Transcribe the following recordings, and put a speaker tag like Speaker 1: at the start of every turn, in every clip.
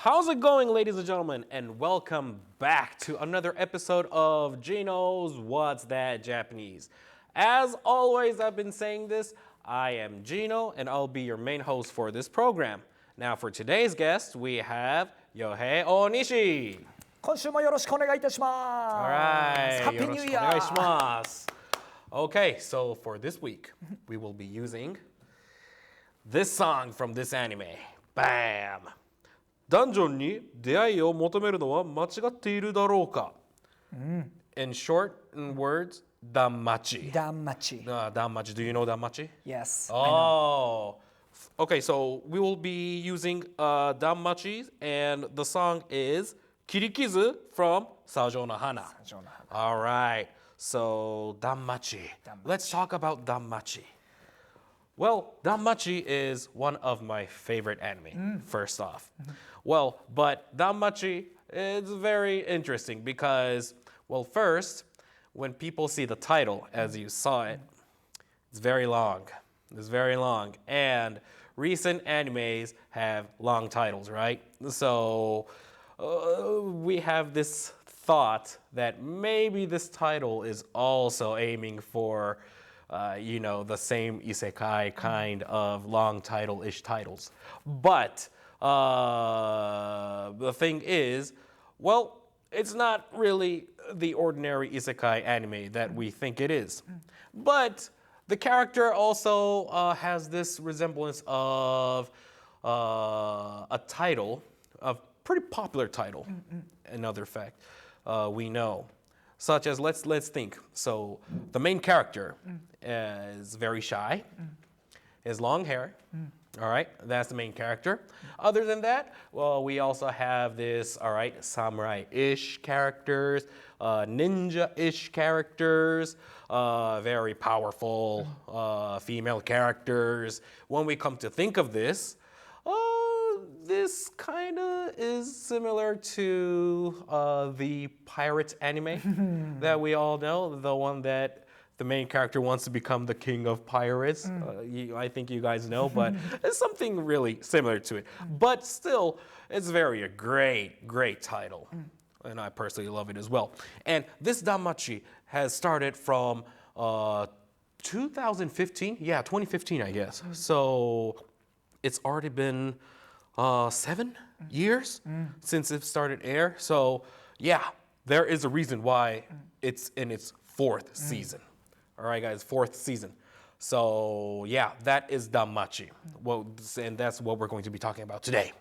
Speaker 1: How's it going, ladies and gentlemen, and welcome back to another episode of Gino's What's That Japanese. As always, I've been saying this, I am Gino, and I'll be your main host for this program. Now, for today's guest, we have Yohei Onishi.
Speaker 2: 今週もよろしくお願いいたします。
Speaker 1: Alright,
Speaker 2: Happy New Year!
Speaker 1: よろしくお願いします。Okay, so for this week, we will be using this song from this anime. Bam! ダンジョンに出会いを求めるのは間違っているだろうか。In short words, Danmachi.
Speaker 2: Danmachi.
Speaker 1: Danmachi. Do you know Danmachi?
Speaker 2: Yes.
Speaker 1: Oh. Okay, so we will be using Danmachi, and the song is KIRIKIZU from sajou no hana. All right. So Danmachi. Let's talk about Danmachi. Well, Danmachi is one of my favorite anime, first off. Well, but Danmachi is very interesting because, well, first, when people see the title, as you saw it, it's very long. It's very long. And recent animes have long titles, right? So we have this thought that maybe this title is also aiming for the same isekai kind of long title-ish titles. But the thing is, well, it's not really the ordinary isekai anime that we think it is. But the character also has this resemblance of a title, a pretty popular title, another fact we know. Such as, let's think. So the main character is very shy, has long hair. All right, that's the main character. Other than that, well, we also have this, all right, samurai-ish characters, ninja-ish characters, very powerful female characters. When we come to think of this, this kind of is similar to the pirate anime that we all know, the one that the main character wants to become the king of pirates. I think you guys know, but it's something really similar to it. But still, it's a great title. And I personally love it as well. And this Danmachi has started from 2015. Yeah, 2015, I guess. So it's already been 7 years since it started air. So yeah, there is a reason why it's in its 4th season. All right, guys, 4th season. So yeah, that is Danmachi. Well, and that's what we're going to be talking about today.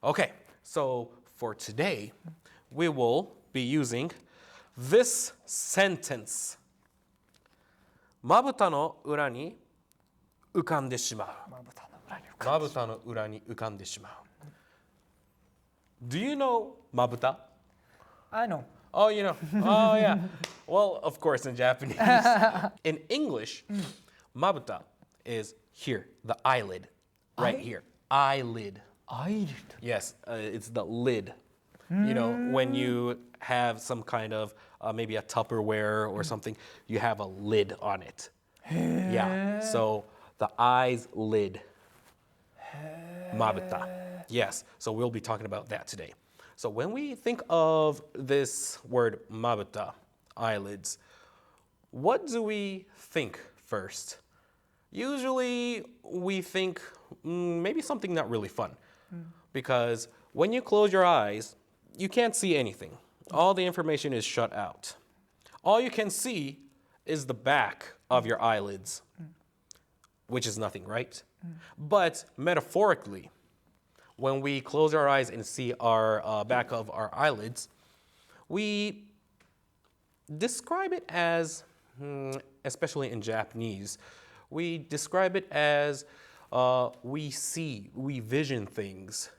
Speaker 1: Okay, so for today, we will be using this sentence. まぶたの裏に浮かんでしまう。まぶたの裏に浮かんでしまう。Do you know まぶた?
Speaker 2: I know.
Speaker 1: Oh, you know. Oh, yeah. Well, of course, in Japanese. In English, mabuta is here, the eyelid, right here. Eyelid.
Speaker 2: Eyelid.
Speaker 1: Yes, it's the lid. You know, when you have some kind of maybe a Tupperware or something, you have a lid on it. Yeah. So the eye's lid. Mabuta. Yes. So we'll be talking about that today. So when we think of this word mabuta, eyelids, what do we think first? Usually we think maybe something not really fun. Because when you close your eyes, you can't see anything. All the information is shut out. All you can see is the back of your eyelids, which is nothing, right? But metaphorically, when we close our eyes and see our back of our eyelids, we describe it as, especially in Japanese, we describe it as we vision things,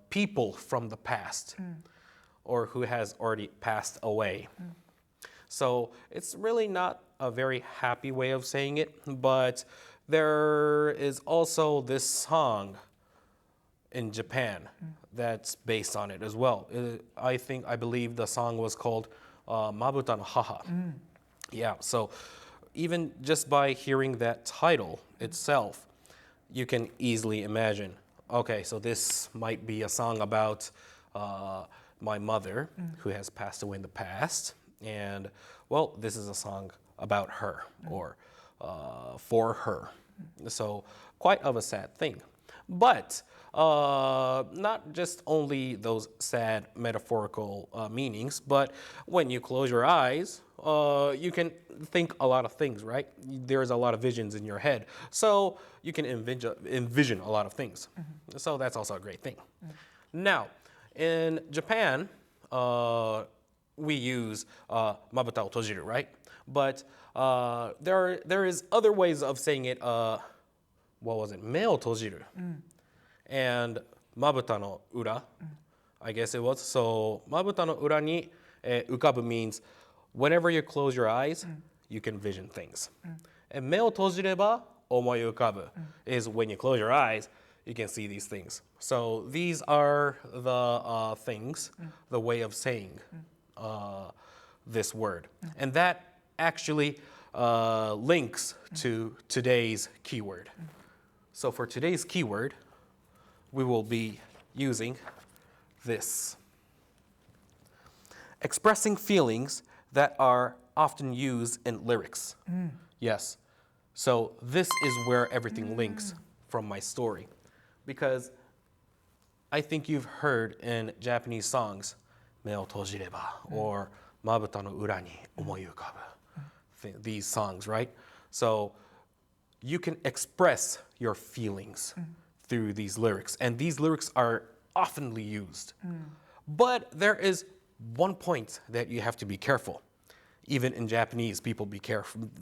Speaker 1: people from the past or who has already passed away. So it's really not a very happy way of saying it, but there is also this song in Japan that's based on it as well. I believe the song was called Mabuta no Haha. Yeah, so even just by hearing that title itself, you can easily imagine Okay, so this might be a song about my mother who has passed away in the past. And, well, this is a song about her or for her. So, quite of a sad thing. But not just only those sad metaphorical meanings, but when you close your eyes, you can think a lot of things, right? There's a lot of visions in your head. So you can envision a lot of things. So that's also a great thing. Now, in Japan, we use mabuta o tojiru, right? But there is other ways of saying it. What was it? Me o tojiru. And mabuta no ura, I guess it was. So mabuta no ura ni ukabu means whenever you close your eyes, you can vision things. And me o tojireba omoi ukabu is when you close your eyes, you can see these things. So these are the things, the way of saying this word. And that actually links to today's keyword. So for today's keyword, we will be using this. Expressing feelings that are often used in lyrics. Yes. So this is where everything links from my story. Because I think you've heard in Japanese songs, me o tojireba or mabuta no ura ni omoi ukabu. These songs, right? So you can express your feelings through these lyrics. And these lyrics are oftenly used. But there is one point that you have to be careful. Even in Japanese, people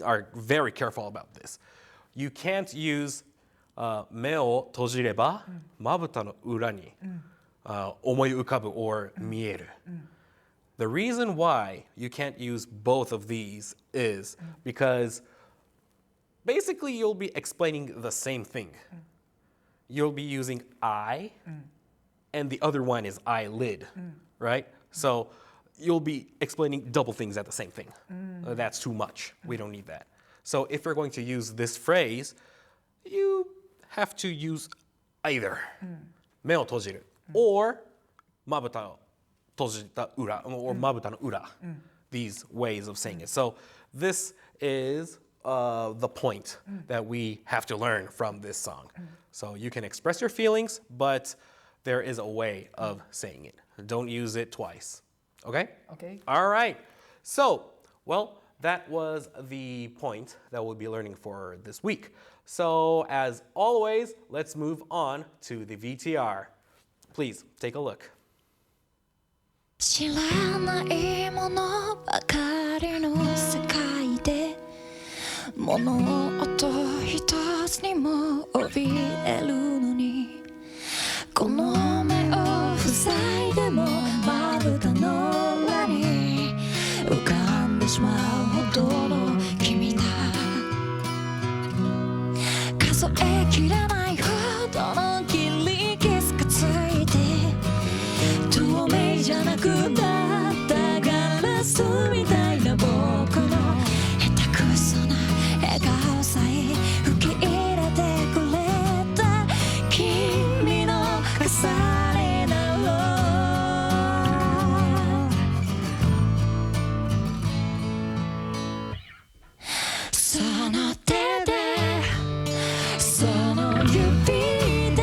Speaker 1: are very careful about this. You can't use me o tojireba mabuta no ura ni omoi ukabu or mieru. The reason why you can't use both of these is because basically you'll be explaining the same thing. You'll be using I, and the other one is eyelid, right? So you'll be explaining double things at the same thing. That's too much. We don't need that. So if you're going to use this phrase, you have to use either me o tojiru or mabuta o tojita ura or mabuta no ura. These ways of saying it. So this is the point that we have to learn from this song. So you can express your feelings, but there is a way of saying it. Don't use it twice. Okay?
Speaker 2: Okay.
Speaker 1: All right. So, well, that was the point that we'll be learning for this week. So, as always, let's move on to the VTR. Please take a look.
Speaker 3: 知らないものばかりの世界で物音一つにも怯えるのにこの目を塞いでもまぶたの裏に浮かんでしまうほどの君だ数えきれないほどの切り傷がついて透明じゃなくなったガラスみたいな僕の下手くそな笑顔さえ受け入れてくれた君の重ねなろうその手でその指で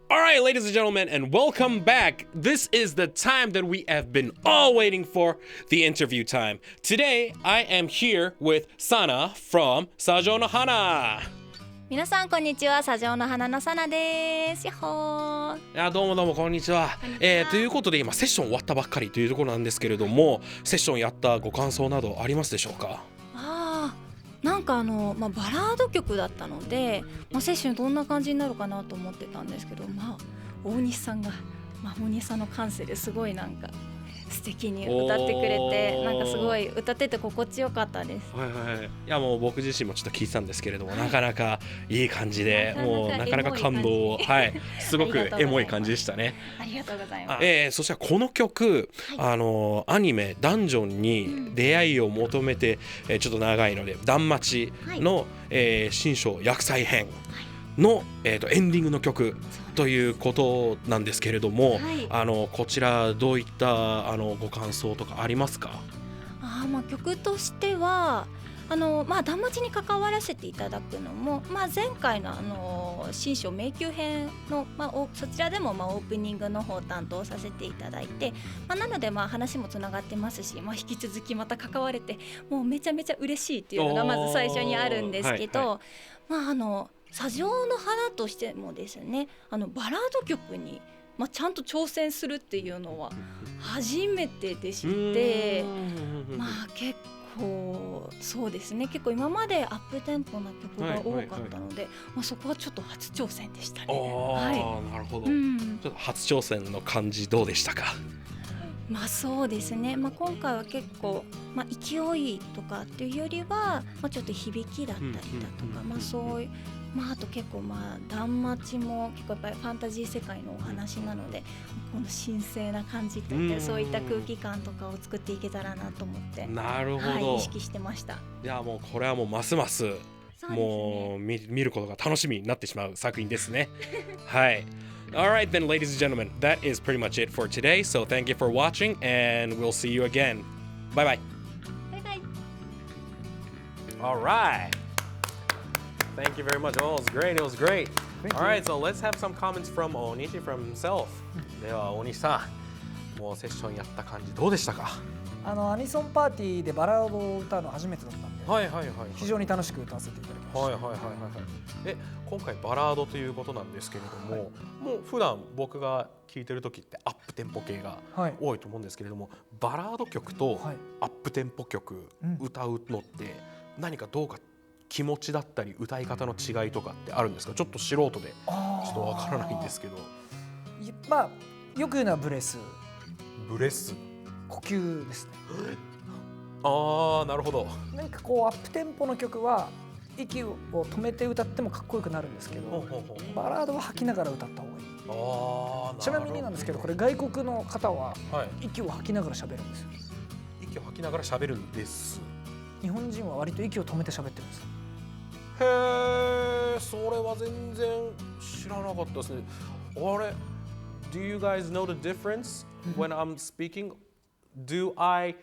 Speaker 1: All right, ladies and gentlemen, and welcome back. This is the time that we have been all waiting for, the interview time. Today, I am here with Sana from sajou no hana.
Speaker 3: 皆さんこんにちは、sajouの花のさなです。やっほー。
Speaker 1: いやどうもこんにちは。ということで今セッション終わったばっかりというところなんですけれども、セッションやったご感想などありますでしょうか？
Speaker 3: なんかバラード曲だったので、セッションどんな感じになるかなと思ってたんですけど、大西さんが、大西さんの感性ですごいなんか素敵に歌ってくれて、なんかすごい歌ってて心地よかったです。
Speaker 1: いやもう僕自身もちょっと聞いてたんですけれども、なかなかいい感じで、もうなかなか感動を、すごくエモい感じでしたね。
Speaker 3: ありがとうございます。
Speaker 1: そしたらこの曲、アニメダンジョンに出会いを求めて、ちょっと長いので、ダンマチの、新章薬剤編の、エンディングの曲ということなんですけれども、こちらどういったご感想とかありますか？
Speaker 3: 曲としては断末に関わらせていただくのも、前回の新章迷宮編の、そちらでもオープニングの方を担当させていただいて、なので話もつながってますし、引き続きまた関われてもうめちゃめちゃ嬉しいっていうのがまず最初にあるんですけど、左上の花としてもですね、バラード曲に、ちゃんと挑戦するっていうのは初めてでして、結構そうですね、結構今までアップテンポな曲が多かったので、そこはちょっと初挑戦でしたね。
Speaker 1: なるほど、ちょっと初挑戦の感じどうでしたか？
Speaker 3: そうですね、今回は結構、勢いとかっていうよりは、ちょっと響きだったりだとか、そういうあと結構断末も結構やっぱりファンタジー世界のお話なので、この神聖な感じといったそういった空気感とかを作っていけたらなと思って、
Speaker 1: なるほど、
Speaker 3: 意識してました。
Speaker 1: いやもうこれはもうますますもう見ることが楽しみになってしまう作品ですね。はい。Alright then, ladies and gentlemen, that is pretty much it for today. So thank you for watching and we'll see you again. Bye bye.
Speaker 3: Bye bye.
Speaker 1: Alright. Thank you very much. Oh, it was great. It was great. Alright, so let's have some comments from Onishi from himself. では大西さん、もうセッションやった感じどうでしたか？
Speaker 2: アニソンパーティーでバラードを歌うの初めてだったんで、非常に楽しく歌わせていただきました。
Speaker 1: 今回バラードということなんですけれども、もう普段僕が聴いてる時ってアップテンポ系が多いと思うんですけれども、バラード曲とアップテンポ曲歌うのって何かどうか気持ちだったり歌い方の違いとかってあるんですか？ちょっと素人でちょっとわからないんですけど。
Speaker 2: よく言うのはブレス呼吸ですね。
Speaker 1: なるほど。
Speaker 2: なんかこうアップテンポの曲は息を止めて歌ってもかっこよくなるんですけど、バラードは吐きながら歌った方がいい。ちなみになんですけど、これ外国の方は息を吐きながら喋るんですよ。
Speaker 1: 息を吐きながら喋るんです。
Speaker 2: 日本人は割と息を止めて喋ってるんです。
Speaker 1: へー、それは全然知らなかったですね。あれ、Do you guys know the difference when I'm speaking? Do I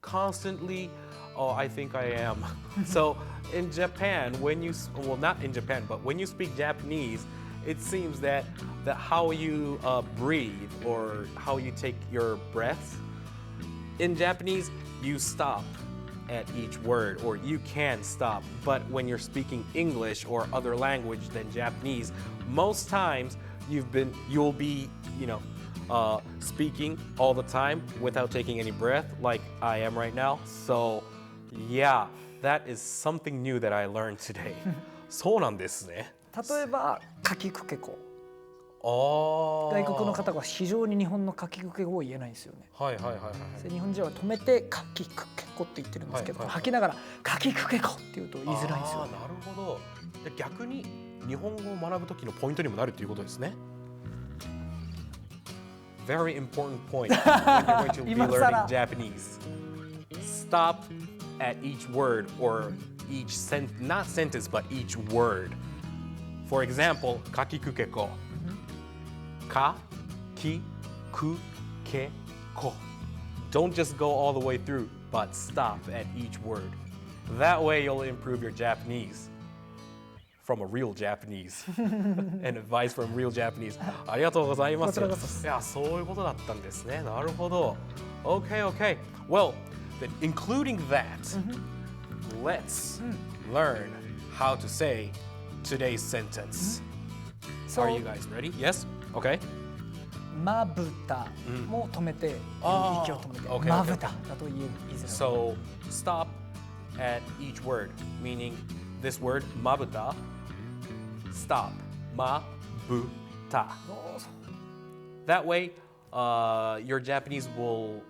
Speaker 1: constantly? Oh, I think I am. So in Japan, well, not in Japan, but when you speak Japanese, it seems that how you breathe or how you take your breaths, in Japanese, you stop at each word, or you can stop. But when you're speaking English or other language than Japanese, most times you'll be, speaking all the time without taking any breath, like I am right now. So, yeah, that is something new that I learned today. そうなんですね。
Speaker 2: 例えば、かきくけこ。外国の方が非常に日本のかきくけこを言えないんですよね。日本人は止めてかきくけこって言ってるんですけど、吐きながらかきくけこって言うと言いづらいんですよ。
Speaker 1: なるほど。逆に日本語を学ぶ時のポイントにもなるということですね。Very important point when you're going to be learning Japanese. Stop at each word or each not sentence but each word. For example, かきくけこ。かきくけこ. Don't just go all the way through, but stop at each word. That way you'll improve your Japanese from a real Japanese. And advice from real Japanese. ありがとうございます。いや、そういうことだったんですね。なるほど。Okay, okay. Well, then including that, let's learn how to say today's sentence. Are you guys ready? Yes? Okay.
Speaker 2: まぶたも止めて、息を止めて、まぶただと言いづらい。
Speaker 1: So stop at each word, meaning this word まぶた. Stop. まぶた. That way, your Japanese will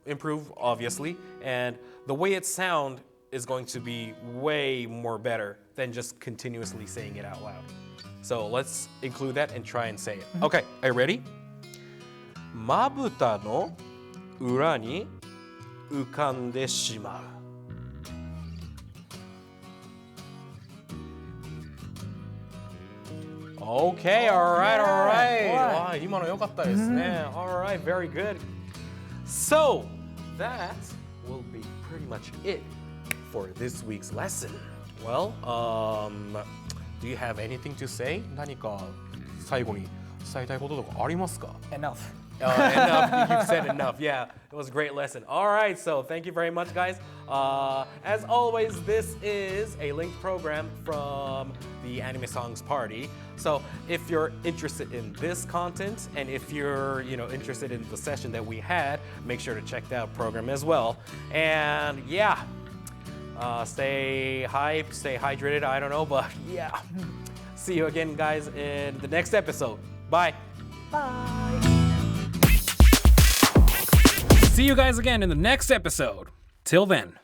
Speaker 1: improve, obviously, and the way it sounds is going to be way more better than just continuously saying it out loud. So let's include that and try and say it. Okay, are you ready? まぶたの裏に浮かんでしまう。Okay, alright, alright. 今の良かったですね。Alright, very good. So, that will be pretty much it for this week's lesson. Well, do you have anything to say? 何か最後に伝えたいこととかありますか？
Speaker 2: Enough.
Speaker 1: Enough. You've said enough. Yeah, it was a great lesson. All right, so thank you very much, guys. As always, this is a linked program from the Anime Songs Party. So if you're interested in this content and if you're interested in the session that we had, make sure to check that program as well. And yeah, stay hype, stay hydrated. I don't know, but yeah. See you again, guys, in the next episode. Bye.
Speaker 2: Bye.
Speaker 1: See you guys again in the next episode. Till then.